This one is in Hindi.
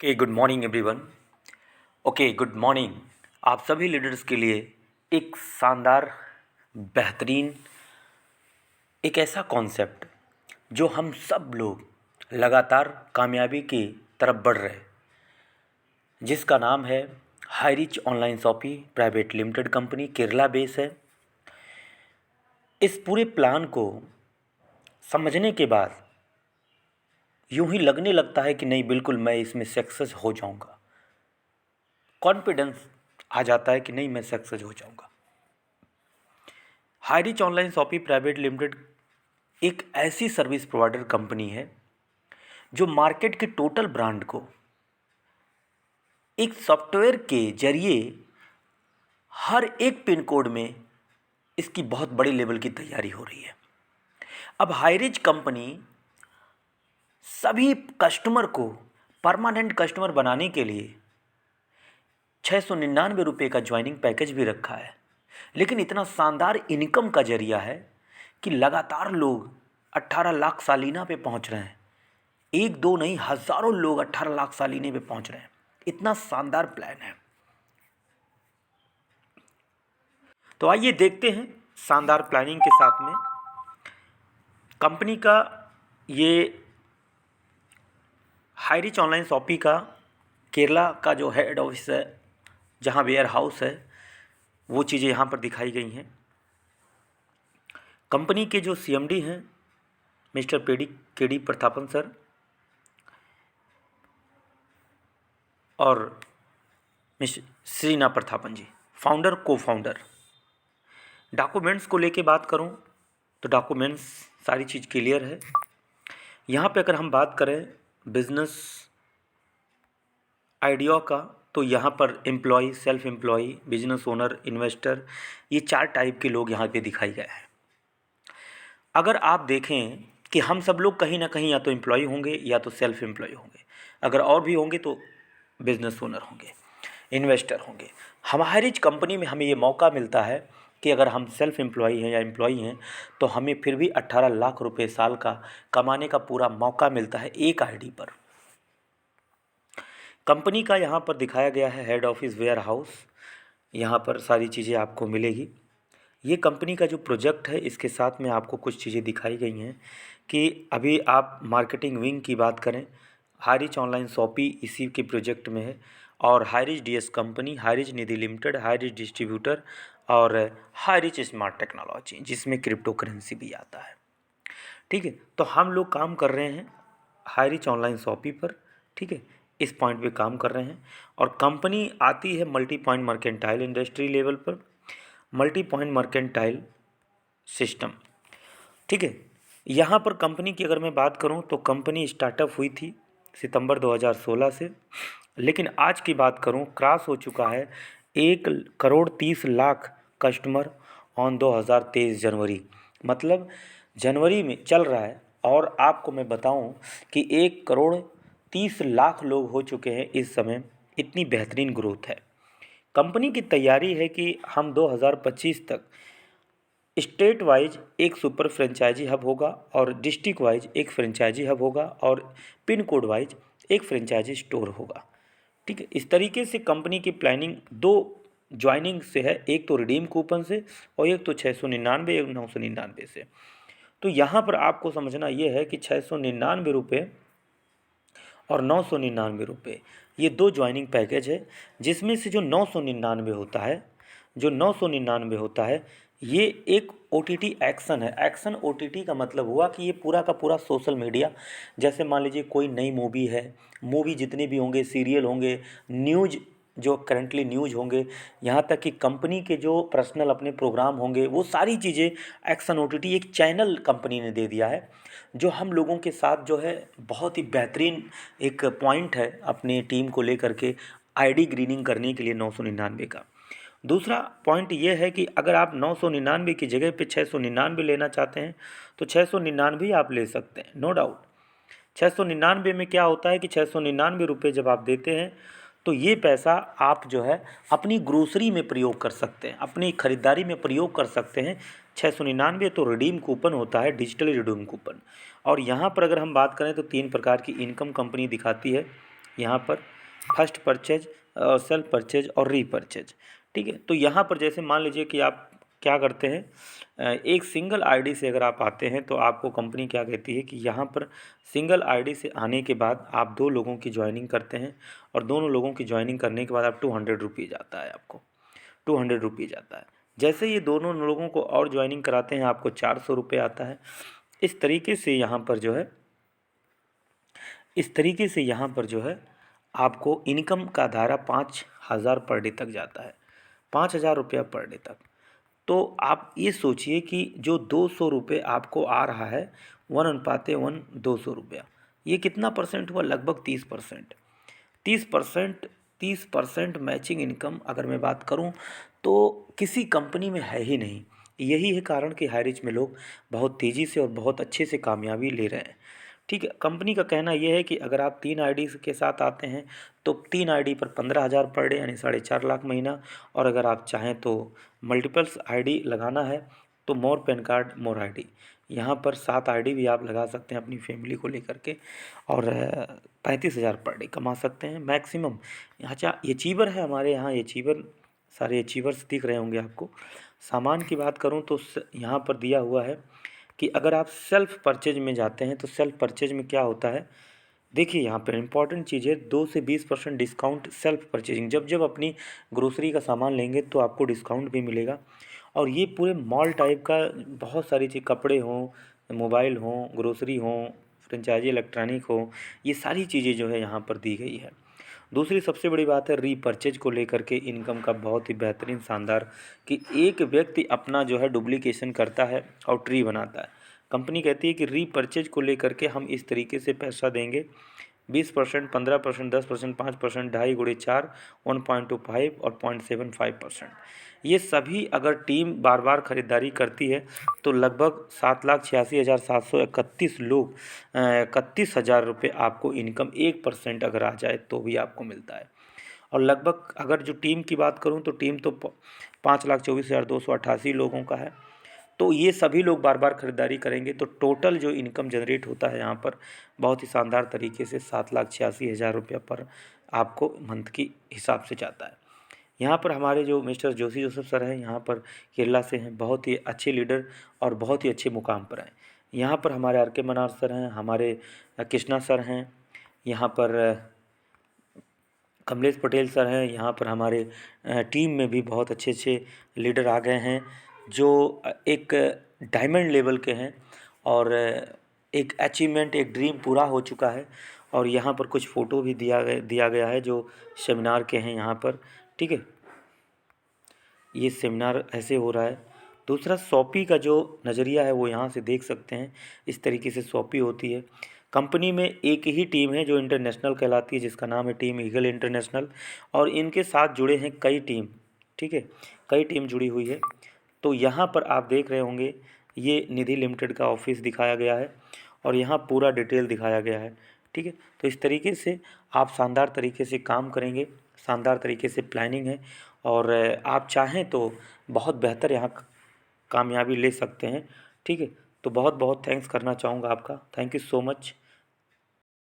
Good morning everyone. Good morning. आप सभी लीडर्स के लिए एक शानदार, बेहतरीन, एक ऐसा कॉन्सेप्ट जो हम सब लोग लगातार कामयाबी की तरफ बढ़ रहे हैं, जिसका नाम है Highrich Online Shoppe Private Limited company, Kerala base है। इस पूरे प्लान को समझने के बाद यूं ही लगने लगता है कि नहीं, बिल्कुल मैं इसमें सक्सेस हो जाऊंगा। कॉन्फिडेंस आ जाता है कि नहीं, मैं सक्सेस हो जाऊंगा। Highrich Online Shoppe Private Limited एक ऐसी सर्विस प्रोवाइडर कंपनी है जो मार्केट के टोटल ब्रांड को एक सॉफ्टवेयर के जरिए हर एक पिन कोड में इसकी बहुत बड़ी लेवल की तैयारी हो रही है। अब हाईरिच कंपनी सभी कस्टमर को परमानेंट कस्टमर बनाने के लिए 699 का ज्वाइनिंग पैकेज भी रखा है। लेकिन इतना शानदार इनकम का जरिया है कि लगातार लोग 18 लाख सालीना पे पहुंच रहे हैं। एक दो नहीं, हज़ारों लोग 18 लाख सालीने पे पहुंच रहे हैं। इतना शानदार प्लान है। तो आइए देखते हैं शानदार प्लानिंग के साथ में कंपनी का ये हाईरिच ऑनलाइन शॉपी का केरला का जो हेड ऑफिस है, जहाँ वेयर हाउस है, वो चीज़ें यहाँ पर दिखाई गई हैं। कंपनी के जो सीएमडी हैं मिस्टर के डी प्रतापन सर और मिस श्रीना प्रतापन जी, फाउंडर को फाउंडर। डॉक्यूमेंट्स को लेके बात करूं तो डॉक्यूमेंट्स सारी चीज़ क्लियर है। यहाँ पे अगर हम बात करें बिजनेस आइडिया का, तो यहाँ पर employ, self employ, business owner, investor, ये 4 टाइप के लोग यहाँ पे दिखाई गए हैं। अगर आप देखें कि हम सब लोग कहीं ना कहीं या तो एम्प्लॉय होंगे या तो सेल्फ एम्प्लॉय होंगे, अगर और भी होंगे तो बिजनेस ओनर होंगे, इन्वेस्टर होंगे। हमारी कंपनी में हमें ये मौका मिलता है कि अगर हम सेल्फ एम्प्लॉय हैं या एम्प्लॉय हैं तो हमें फिर भी 18 लाख रुपए साल का कमाने का पूरा मौका मिलता है एक आईडी पर। कंपनी का यहाँ पर दिखाया गया है हेड ऑफिस वेयर हाउस। यहाँ पर सारी चीज़ें आपको मिलेगी। ये कंपनी का जो प्रोजेक्ट है, इसके साथ में आपको कुछ चीज़ें दिखाई गई हैं कि अभी आप मार्केटिंग विंग की बात करें, हाईरिच ऑनलाइन शॉपी इसी के प्रोजेक्ट में है, और हाईरिच डीएस कंपनी, हाईरिच निधि लिमिटेड, हाईरिच डिस्ट्रीब्यूटर और हाईरिच स्मार्ट टेक्नोलॉजी, जिसमें क्रिप्टो करेंसी भी आता है। ठीक है, तो हम लोग काम कर रहे हैं हाईरिच ऑनलाइन शॉपी पर। ठीक है, इस पॉइंट पे काम कर रहे हैं और कंपनी आती है multi point mercantile industry level पर, मल्टी पॉइंट मर्केंटाइल सिस्टम। ठीक है, यहाँ पर कंपनी की अगर मैं बात करूँ तो कंपनी स्टार्टअप हुई थी सितंबर 2016 से, लेकिन आज की बात करूँ क्रॉस हो चुका है 1,30,00,000 कस्टमर ऑन 2023 जनवरी, मतलब जनवरी में चल रहा है। और आपको मैं बताऊं कि 1,30,00,000 लोग हो चुके हैं इस समय। इतनी बेहतरीन ग्रोथ है। कंपनी की तैयारी है कि हम 2025 तक स्टेट वाइज एक सुपर फ्रेंचाइजी हब होगा और डिस्ट्रिक्ट वाइज एक फ्रेंचाइजी हब होगा और पिन कोड वाइज एक फ्रेंचाइजी स्टोर होगा। ठीक है, इस तरीके से कंपनी की प्लानिंग 2 ज्वाइनिंग से है, एक तो रिडीम कूपन से और एक तो 699, एक 999 से। तो यहाँ पर आपको समझना ये है कि 699 रुपये और 999 रुपये, ये 2 ज्वाइनिंग पैकेज है, जिसमें से जो 999 होता है, जो 999 होता है, ये एक ओटीटी एक्शन है। एक्शन ओटीटी का मतलब हुआ कि ये पूरा का पूरा सोशल मीडिया, जैसे मान लीजिए कोई नई मूवी है, मूवी जितने भी होंगे, सीरियल होंगे, न्यूज़ जो करंटली न्यूज़ होंगे, यहाँ तक कि कंपनी के जो पर्सनल अपने प्रोग्राम होंगे, वो सारी चीज़ें एक्शन ओटीटी एक चैनल कंपनी ने दे दिया है, जो हम लोगों के साथ जो है बहुत ही बेहतरीन एक पॉइंट है अपनी टीम को लेकर के आईडी ग्रीनिंग करने के लिए 999 का। दूसरा पॉइंट ये है कि अगर आप 999 की जगह पे 699 लेना चाहते हैं तो 699 आप ले सकते हैं, नो डाउट। 699 में क्या होता है कि 699 रुपये जब आप देते हैं तो ये पैसा आप जो है अपनी ग्रोसरी में प्रयोग कर सकते हैं, अपनी ख़रीदारी में प्रयोग कर सकते हैं। 699 तो रिडीम कूपन होता है, डिजिटल रिडीम कूपन। और यहाँ पर अगर हम बात करें तो 3 प्रकार की इनकम कंपनी दिखाती है। यहाँ पर फर्स्ट परचेज और सेल्फ परचेज और रीपरचेज। ठीक है, तो यहाँ पर जैसे मान लीजिए कि आप क्या करते हैं, एक सिंगल आईडी से अगर आप आते हैं तो आपको कंपनी क्या कहती है कि यहाँ पर सिंगल आईडी से आने के बाद आप 2 लोगों की ज्वाइनिंग करते हैं और दोनों लोगों की ज्वाइनिंग करने के बाद आप 200 रुपीज़ आता है, आपको 200 रुपीज़ आता है। जैसे ये दोनों लोगों को और ज्वाइनिंग कराते हैं आपको 400 रुपये आता है। इस तरीके से यहाँ पर जो है आपको इनकम का दायरा 5,000 पर डे तक जाता है, 5,000 रुपया पर डे तक। तो आप ये सोचिए कि जो 200 रुपये आपको आ रहा है 1:1 200 रुपया, ये कितना परसेंट हुआ? लगभग 30%। 30% मैचिंग इनकम अगर मैं बात करूं तो किसी कंपनी में है ही नहीं। यही है कारण कि हाईरिच में लोग बहुत तेज़ी से और बहुत अच्छे से कामयाबी ले रहे हैं। ठीक है, कंपनी का कहना यह है कि अगर आप 3 आईडी के साथ आते हैं तो 3 आईडी पर 15,000 पर डे यानी 4.5 लाख महीना, और अगर आप चाहें तो मल्टीपल्स आईडी लगाना है तो मोर पैन कार्ड मोर आईडी, यहाँ पर 7 आईडी भी आप लगा सकते हैं अपनी फैमिली को लेकर के, और 35,000 पर डे कमा सकते हैं मैक्सिमम। अच्छा, ये अचीवर है हमारे यहाँ, ये अचीवर सारे अचीवर्स दिख रहे होंगे आपको। सामान की बात करूँ तो यहाँ पर दिया हुआ है कि अगर आप सेल्फ परचेज में जाते हैं तो सेल्फ परचेज में क्या होता है, देखिए यहाँ पर इंपॉर्टेंट चीज़ है, 2 से 20% डिस्काउंट सेल्फ परचेजिंग। जब जब अपनी ग्रोसरी का सामान लेंगे तो आपको डिस्काउंट भी मिलेगा। और ये पूरे मॉल टाइप का बहुत सारी चीज़, कपड़े हों, मोबाइल हों, ग्रोसरी हों, फ्रेंचाइजी इलेक्ट्रॉनिक हो, ये सारी चीज़ें जो है यहाँ पर दी गई है। दूसरी सबसे बड़ी बात है रीपरचेज को लेकर के इनकम का बहुत ही बेहतरीन शानदार, कि एक व्यक्ति अपना जो है डुप्लीकेशन करता है और ट्री बनाता है। कंपनी कहती है कि रीपरचेज को लेकर के हम इस तरीके से पैसा देंगे, 20%, 15%, 10%, 5%, 2.5 × 4 1.25 और 0.75%। ये सभी अगर टीम बार बार ख़रीदारी करती है तो लगभग 7,86,731 लोग 31,000 रुपये आपको इनकम 1% अगर आ जाए तो भी आपको मिलता है। और लगभग अगर जो टीम की बात करूं तो टीम तो 5,24,288 लोगों का है। तो ये सभी लोग बार बार ख़रीदारी करेंगे तो टोटल जो इनकम जनरेट होता है यहाँ पर बहुत ही शानदार तरीके से 7,86,000 रुपया पर आपको मंथ की हिसाब से जाता है। यहाँ पर हमारे जो मिस्टर जोशी जोसेफ सर हैं, यहाँ पर केरला से हैं, बहुत ही अच्छे लीडर और बहुत ही अच्छे मुकाम पर हैं। यहाँ पर हमारे आर के मनार सर हैं, हमारे कृष्णा सर हैं, यहाँ पर कमलेश पटेल सर हैं, यहाँ पर हमारे टीम में भी बहुत अच्छे अच्छे लीडर आ गए हैं जो एक डायमंड लेवल के हैं, और एक अचीवमेंट, एक ड्रीम पूरा हो चुका है। और यहाँ पर कुछ फ़ोटो भी दिया गया है जो सेमिनार के हैं यहाँ पर। ठीक है, ये सेमिनार ऐसे हो रहा है। दूसरा, शॉपी का जो नज़रिया है वो यहाँ से देख सकते हैं, इस तरीके से शॉपी होती है। कंपनी में एक ही टीम है जो इंटरनेशनल कहलाती है, जिसका नाम है टीम ईगल इंटरनेशनल, और इनके साथ जुड़े हैं कई टीम। ठीक है, कई टीम जुड़ी हुई है। तो यहाँ पर आप देख रहे होंगे ये निधि लिमिटेड का ऑफिस दिखाया गया है और यहाँ पूरा डिटेल दिखाया गया है। ठीक है, तो इस तरीके से आप शानदार तरीके से काम करेंगे, शानदार तरीके से प्लानिंग है, और आप चाहें तो बहुत बेहतर यहाँ कामयाबी ले सकते हैं। ठीक है, तो बहुत बहुत थैंक्स करना चाहूँगा आपका। Thank you so much.